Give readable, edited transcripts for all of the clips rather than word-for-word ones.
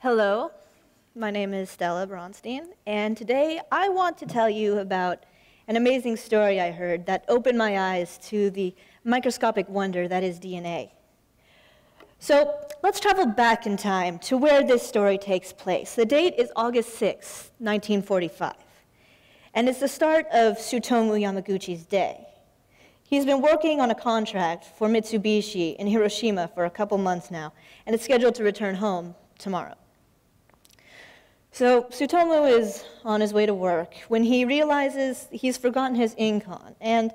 Hello, my name is Stella Bronstein, and today I want to tell you about an amazing story I heard that opened my eyes to the microscopic wonder that is DNA. So let's travel back in time to where this story takes place. The date is August 6, 1945, and it's the start of Tsutomu Yamaguchi's day. He's been working on a contract for Mitsubishi in Hiroshima for a couple months now, and is scheduled to return home tomorrow. So Tsutomu is on his way to work when he realizes he's forgotten his incon. And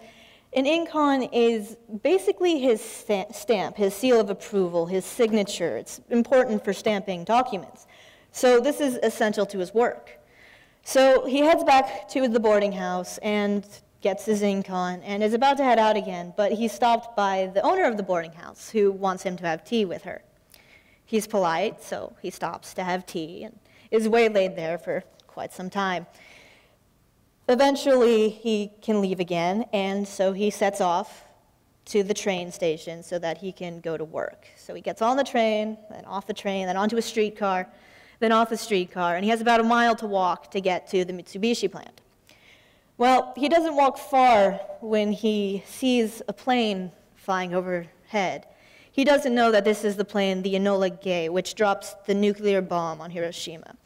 an incon is basically his stamp, his seal of approval, his signature. It's important for stamping documents. So this is essential to his work. So he heads back to the boarding house and gets his incon and is about to head out again, but he's stopped by the owner of the boarding house who wants him to have tea with her. He's polite, so he stops to have tea and is waylaid there for quite some time. Eventually, he can leave again, and so he sets off to the train station so that he can go to work. So he gets on the train, then off the train, then onto a streetcar, then off the streetcar, and he has about a mile to walk to get to the Mitsubishi plant. Well, he doesn't walk far when he sees a plane flying overhead. He doesn't know that this is the plane, the Enola Gay, which drops the nuclear bomb on Hiroshima.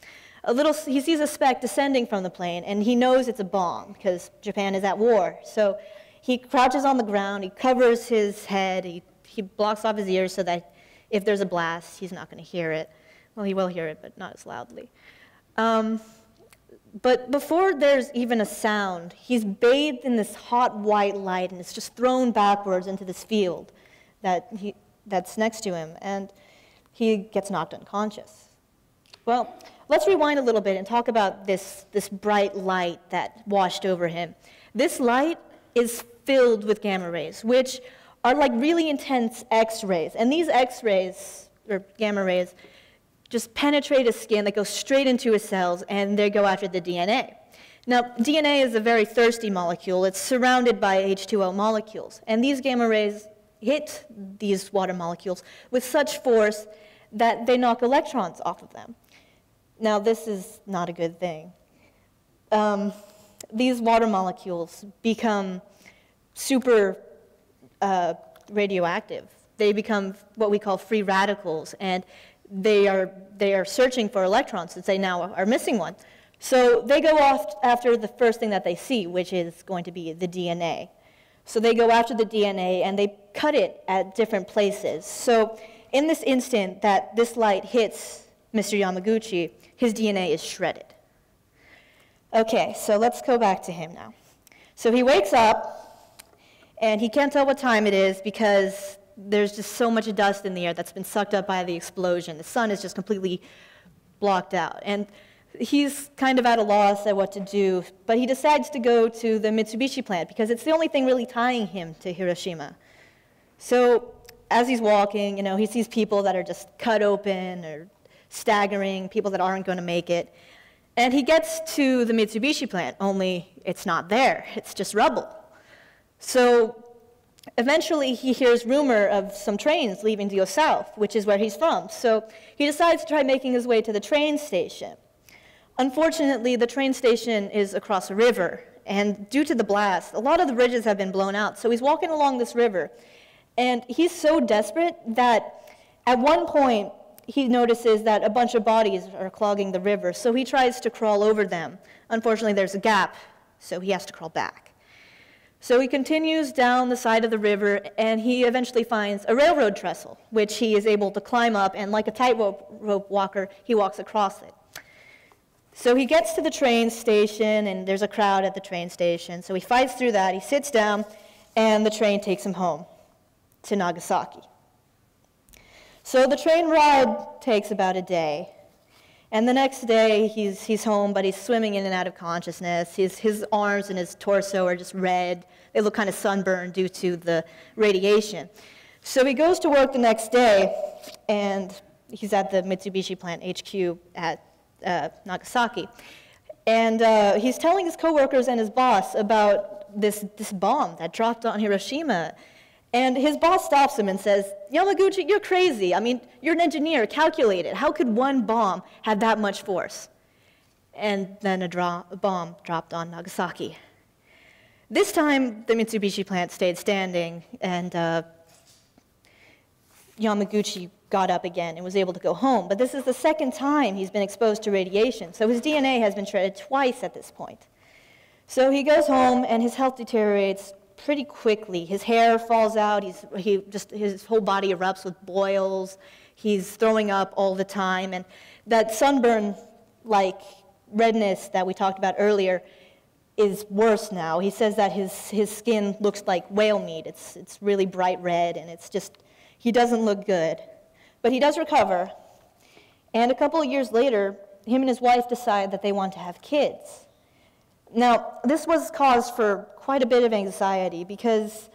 He sees a speck descending from the plane, and he knows it's a bomb because Japan is at war. So he crouches on the ground, he covers his head, he blocks off his ears so that if there's a blast, he's not going to hear it. Well, he will hear it, but not as loudly. But before there's even a sound, he's bathed in this hot white light, and it's just thrown backwards into this field that's next to him, and he gets knocked unconscious. Well, let's rewind a little bit and talk about this bright light that washed over him. This light is filled with gamma rays, which are like really intense X-rays, and these X-rays, or gamma rays, just penetrate his skin, they go straight into his cells, and they go after the DNA. Now, DNA is a very thirsty molecule. It's surrounded by H2O molecules, and these gamma rays hit these water molecules with such force that they knock electrons off of them. Now, this is not a good thing. These water molecules become super radioactive. They become what we call free radicals, and they are searching for electrons since they now are missing one. So they go off after the first thing that they see, which is going to be the DNA. So they go after the DNA, and they cut it at different places. So in this instant that this light hits Mr. Yamaguchi, his DNA is shredded. Okay, so let's go back to him now. So he wakes up, and he can't tell what time it is because there's just so much dust in the air that's been sucked up by the explosion. The sun is just completely blocked out. And he's kind of at a loss at what to do, but he decides to go to the Mitsubishi plant because it's the only thing really tying him to Hiroshima. So as he's walking, he sees people that are just cut open or staggering, people that aren't going to make it. And he gets to the Mitsubishi plant, only it's not there. It's just rubble. So eventually he hears rumor of some trains leaving to go south, which is where he's from. So he decides to try making his way to the train station. Unfortunately, the train station is across a river, and due to the blast, a lot of the bridges have been blown out. So he's walking along this river, and he's so desperate that at one point he notices that a bunch of bodies are clogging the river, so he tries to crawl over them. Unfortunately, there's a gap, so he has to crawl back. So he continues down the side of the river, and he eventually finds a railroad trestle, which he is able to climb up, and like a tightrope walker, he walks across it. So he gets to the train station, and there's a crowd at the train station. So he fights through that, he sits down, and the train takes him home to Nagasaki. So the train ride takes about a day. And the next day, he's home, but he's swimming in and out of consciousness. His arms and his torso are just red. They look kind of sunburned due to the radiation. So he goes to work the next day, and he's at the Mitsubishi plant HQ at Nagasaki. And he's telling his coworkers and his boss about this bomb that dropped on Hiroshima. And his boss stops him and says, Yamaguchi, you're crazy. I mean, you're an engineer, calculate it. How could one bomb have that much force? And then a bomb dropped on Nagasaki. This time, the Mitsubishi plant stayed standing, and Yamaguchi got up again and was able to go home. But this is the second time he's been exposed to radiation, so his DNA has been shredded twice at this point. So he goes home, and his health deteriorates pretty quickly. His hair falls out, his whole body erupts with boils, he's throwing up all the time, and that sunburn-like redness that we talked about earlier is worse now. He says that his skin looks like whale meat. It's really bright red, and he doesn't look good. But he does recover, and a couple of years later, him and his wife decide that they want to have kids. Now, this was cause for quite a bit of anxiety because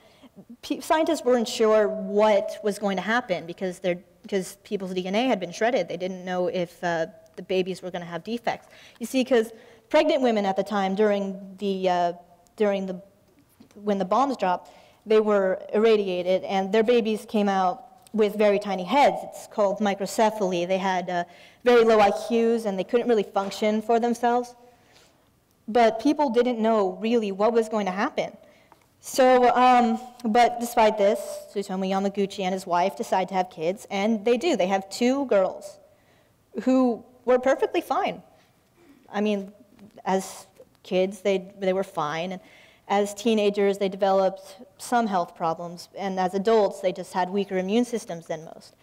scientists weren't sure what was going to happen because people's DNA had been shredded. They didn't know if the babies were going to have defects. You see, because pregnant women at the time, when the bombs dropped, they were irradiated, and their babies came out with very tiny heads. It's called microcephaly. They had very low IQs, and they couldn't really function for themselves. But people didn't know really what was going to happen. So, but despite this, Tsutomu Yamaguchi and his wife decide to have kids, and they do. They have 2 girls who were perfectly fine. I mean, as kids, they were fine. And as teenagers, they developed some health problems. And as adults, they just had weaker immune systems than most.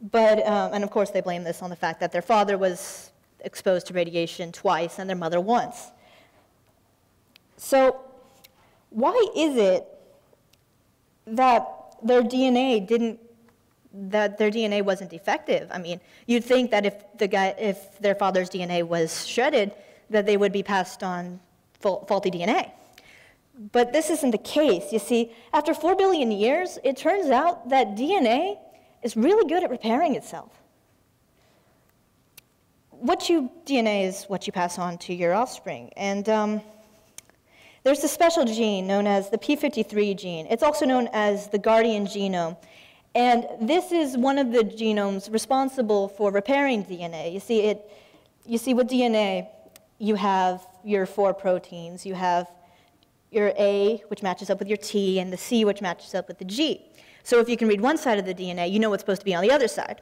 But, and of course, they blame this on the fact that their father was exposed to radiation twice and their mother once. So why is it that their DNA wasn't defective? I mean, you'd think that if their father's DNA was shredded, that they would be passed on faulty DNA. But this isn't the case. You see, after 4 billion years, it turns out that DNA is really good at repairing itself. DNA is what you pass on to your offspring. And there's a special gene known as the p53 gene. It's also known as the guardian genome. And this is one of the genomes responsible for repairing DNA. You see, with DNA, you have your 4 proteins. You have your A, which matches up with your T, and the C, which matches up with the G. So if you can read one side of the DNA, you know what's supposed to be on the other side.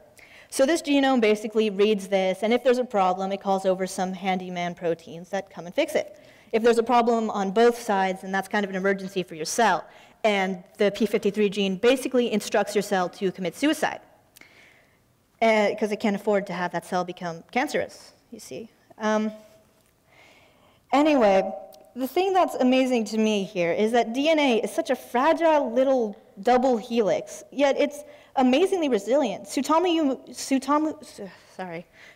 So this genome basically reads this, and if there's a problem, it calls over some handyman proteins that come and fix it. If there's a problem on both sides, then that's kind of an emergency for your cell. And the p53 gene basically instructs your cell to commit suicide because it can't afford to have that cell become cancerous, you see. Anyway, the thing that's amazing to me here is that DNA is such a fragile little double helix, yet it's amazingly resilient. Tsutomu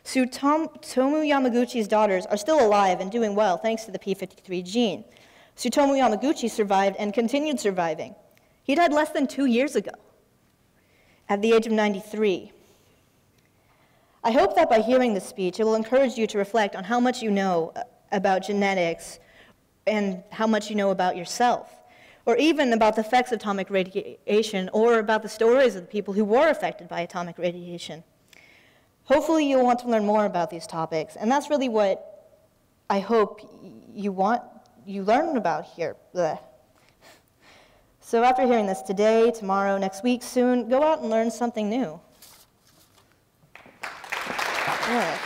Yamaguchi's daughters are still alive and doing well thanks to the p53 gene. Tsutomu Yamaguchi survived and continued surviving. He died less than 2 years ago, at the age of 93. I hope that by hearing this speech, it will encourage you to reflect on how much you know about genetics and how much you know about yourself, or even about the effects of atomic radiation, or about the stories of the people who were affected by atomic radiation. Hopefully you'll want to learn more about these topics, and that's really what I hope you learn about here. Blech. So after hearing this today, tomorrow, next week, soon, go out and learn something new. Yeah.